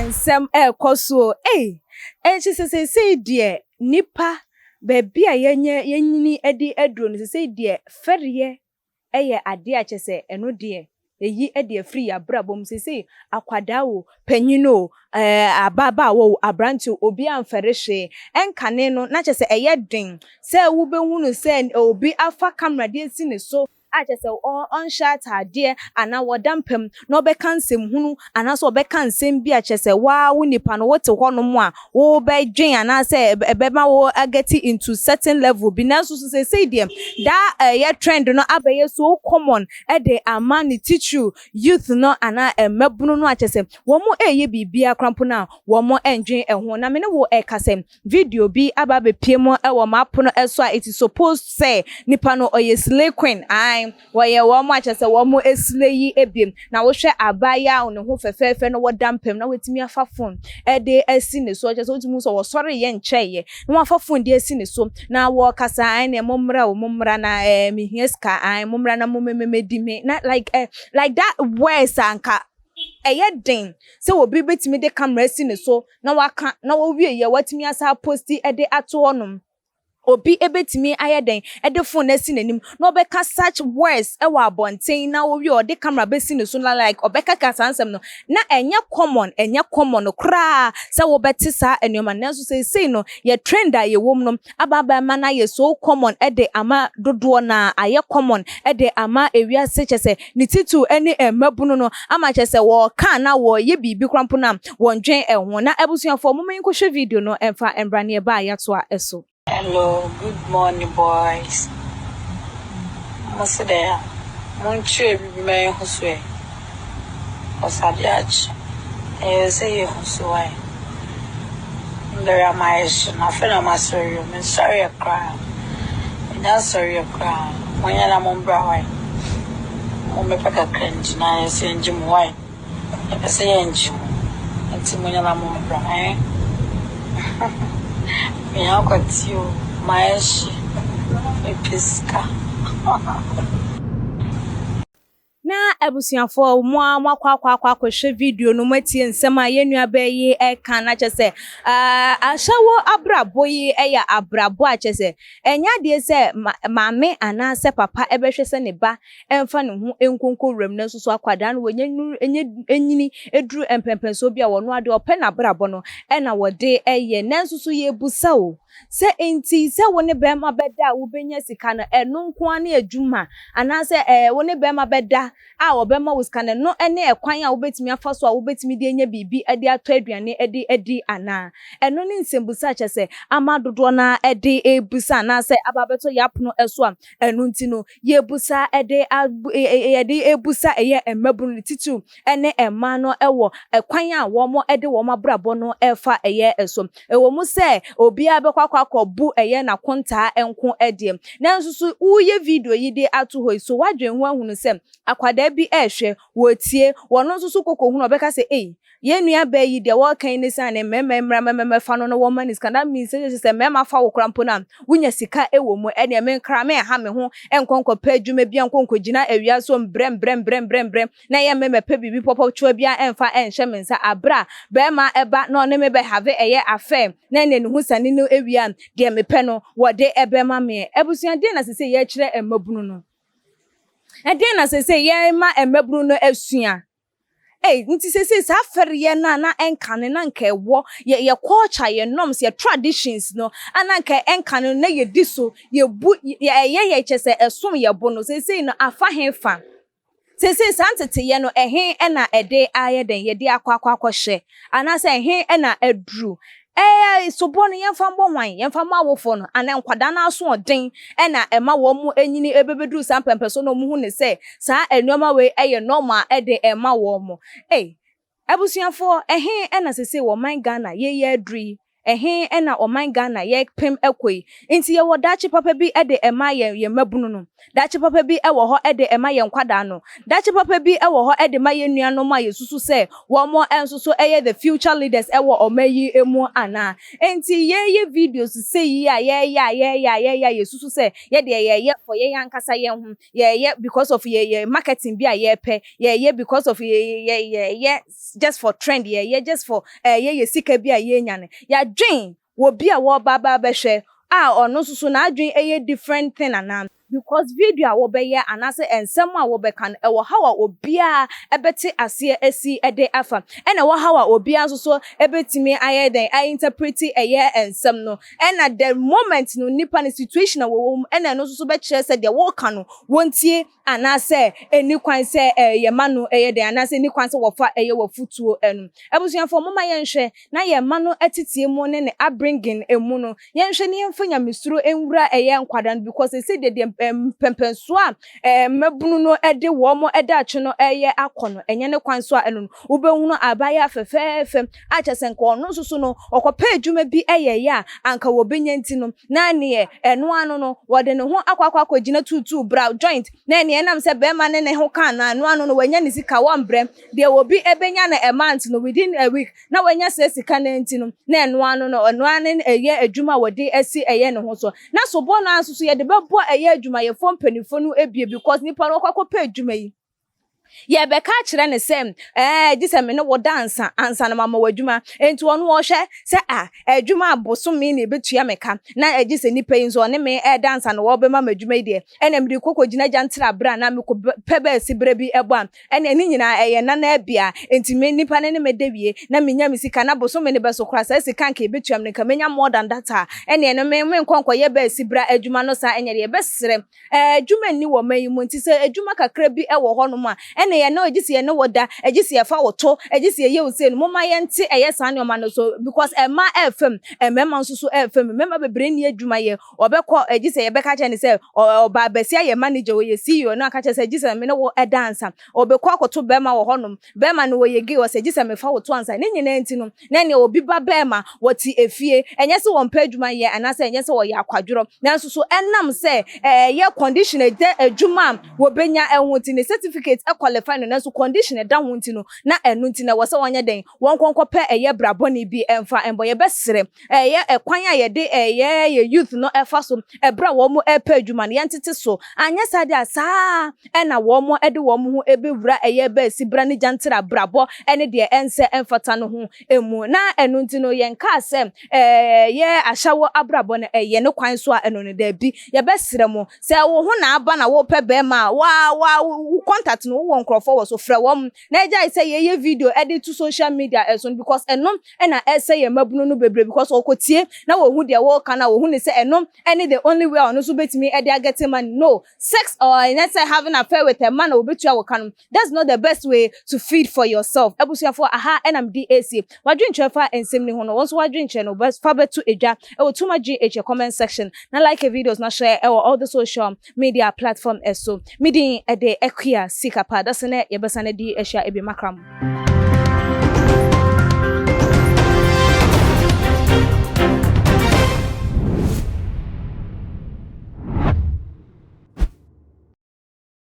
ensem ekoso enchi se die nipa bebi a yenyini edi edro no se die feriye eye ade a chese eno de eyi ede free abrabom se akwada wo panyino ababa wo abranti obi amfere hwe enkane no na chese eye den se wo behunu se obi afa camera de si ne so achese on shot ade ana wodampem no be kansem hunu ana so be kansem bi achese wa wo nipa no wote hono mu a wo be dwen ana se ebema wo ageti into certain level bi na so say dem that ye trend no abaye so common e de amani teach you youth no ana emebunu no achese wo mo eye bibia krampo na wo mo endwen ho na me ne wo ekasem video bi aba be pie mo e wo map no eso a it is supposed say nipa no oye slay queen waye wo mo achese wo mo esleyi ebiem na wo hwe abaya one ho fefefe no wodampem na wetimi afa phone de asi ne so achese wotimi so wo sore ye ncheye na wo afa phone de asi ne so na wo kasa na momra na mihieska momra na momemedime na like that words anka den se obi betimi de camera asi ne so na waka na wo wie ye watimi asa posti de ato honum obi ebetimi ayeden de phone asi nanim no obeka search words e wa abonten na wo wi o de camera besi ne so na like obeka kasansem no na enye common kra se wo beti sa enoma na so say no ye trend a ye wom no ababa ma na ye so common e de ama dodo na aye common e de ama ewia se chese ni titu ene emabunu no ama chese wo kan na wo ye bibi krampo na wo ndwen ehwo na ebusuafo mo men ko hwe video no emfa embrane e ba ya to a eso. Hello, good morning, boys. Masada, Montre me huswe. Osadiach. Say huswe. There are my nothing. I'm sorry. I'm sorry. I cry. I'm sorry. I cry. When I'm on Broadway, I'm back at cringe. Now I say Jim White. I say Jim. It's when I'm on Broadway. Me how got you maeshi episka na ebusuafo mo akwa hwe video no matie nsem a yenua ba yi eka na chese ahyawo abrabo yi eya abrabo a chese enya de se maame ana se papa ebehwe se ne ba emfa ne ho enkonko rem na susu akwada no enyini eduru empempenso bi a wono ade ope na abrabo no e na wode eye na susu ye busa o se enti se woni be ma beda wo benya sika no eno nko ana adwuma ana se woni be ma beda a obema wuskane no ene ekwan a wobetimi afaso a wobetimi de enya bibi ade ato aduane edi ana eno ne nsembusa chese amadodo na ede ebusa na se ababeto yapno eso a eno ntino ye busa ede ebusa eye emabunu titu ene ema no ewo ekwan a wo mo ede wo mabrabo no efa eye eso ewo mu se obi abekwa bu eye na konta enko ede na nsusu uye video yi de ato ho so wadwen ho ahunu se akwada bi ehwe wotie wono nsusu kokko hunu obeka se yenua ba yi de wo kan ni san ne mememra fa no wo mani skanda mi se mema fa wo krampo na wunya sika ewo mu ene me nkra me ha me ho enkonko pa adwuma bia enkonko gina awia so mbrem na ye meme pa bibi popo chwa bia enfa enhye mensa abra be ma eba no ne me be have eye afa na ne hu sane no awia de me pe no wo de ebe ma me ebusuan de na se ye kire emabunu no eden na se ye ma emabunu no asua nti se sa feriye na enkane na nka ewo ye culture ye norms ye traditions no ananka enkane na ye diso ye bu ye chese esom ye bono se no afa henfa se santete ye no ehe na ede ayeden ye de akwa hye ana se ehe na adru sobon yemfa mbonwan yemfa mawofo no ana nkwada na aso oden na ema wo mu enyini ebebedu sampempeso no mu hu ne se saa enuoma we eye normal ede ema wo mu abusuafo ehe na sese wo man Ghana ye adri ehe na oman Ghana ye pem ekoi nti ye wodachi papa bi de ema ye mabunu no dachi papa bi ewo ho de ema ye nkwada no dachi papa bi ewo ho de ma ye nuano ma ye susu se wo mo ensusu eye the future leaders ewo omayi emu ana nti ye videos say ye susu se ye de ye for ye yankasa ye hu ye because of ye marketing bi a ye pe ye because of ye just for trend ye just for ye sika bi a ye nya ne ya dwen wo bi a wo baba be hwe a ono susu na adwen eye different thing ana because video a wo be ye anase ensem a wo be kan ewo how a obia ebeti ase asi ede afa ena wo how a obia so ebetimi aye den I interpret eye ensem no ena the moment no nipa ne situation a wo ena no so be kire se de wo kan no wontie anase eni kwan se ye ma no eye den anase eni kwan se wo fa eye wo futuo enu ebusuafo moma ye nhwe na ye ma no etitie mu ne abringing emu no ye nhwe ne yemfa nyamesuro enwura eye nkwada no because e say de pempenso a mabunu no ede wo mo ede ache no eye akono enye ne kwan so a enu ubehunu abaya afefefe achesenka ono susu no okopa adwuma bi eye ya anka wo benya ntino na ne eno anu no wode ne ho akwakwa gina tutu brow joint na ne enam se be ma ne ho kan na eno anu no wanya ne sika wambrem de obi ebenya na a month no within a week na wanya se sika na ntino na eno anu no eno anu eye adwuma wode asi eye ne ho so na so bo no asusu ye de bebo eye adwuma ye fo mpanifo no ebie because nipa no kwakopa adwuma yi ye be ka kire ne sem gise me ne wo dance ansa na mama wadwuma enti wonu wo hwe se adwuma aboso me ne betua meka na gise nipa yi nso ne me dance na wo be mama adwuma yi de ena me kokogina jantra bra na me ko pebe sibra bi ebo am ena ni nyina na na bia enti me nipa ne me dewie na me nya me sika na aboso me ne be so kra sa sika nka betua me nka menya more than that ena eno me nkonko ye be sibra adwuma no sa enya de be sere adwuma ni wo mayi mu nti se adwuma kakra bi ewo ho no ma ene ye no ejisi ye no woda ejisi ye fa woto ejisi ye use no moma ye nti eye san ne no so because ema fm emema nso so fm mema bebre ni adwuma ye obekọ ejisi ye beka che ne se oba besia ye manager we ye CEO no aka che se ejisi me no wo dance obekọ akoto bema wo honom bema no we ye Guyz ejisi me fa woto ansa ne nyina nti no na ne obi ba bema woti efie enye se wo mpa adwuma ye anase enye se wo ye akwadworo na nso so enam se ye condition adwuma wo benya ehunti ne certificate qualify no na so condition da hunti no na enu nti na wo se wonye den won konkope eye braboni bi emfa embo ye besere ye kwan a ye de ye youth no efa so ebra wo mo epa adwuma ne yentete so anya sade asa na wo mo ede wo mo ho ebewura eye ba sibra ne jantra brabo ene de ense emfata no ho emu na enu nti no ye nka asem ye ahyawo abrabo no ye ne kwan so a enu ne da bi ye besere mo se wo ho na aba na wo pe be ma wa contact no wo nkrofo wo so frɛ wom na eja say ye video edit to social media eson because enom na say ye mabunu no bebre because okotie na wo hu de wo kana wo hu ne say enom any the only way on so betimi e dey get man no sex or let's say having an affair with a man or betua wo kana that's not the best way to feed for yourself ebusuafo aha NMDAC wadwen chwefa ensem ni ho no wonso wadwen che no best fa betu eja e wo tuma GH comment section na like videos na share e all the social media platform eso midin e de equia sikapa that's ne yebesane di ehia ebi makram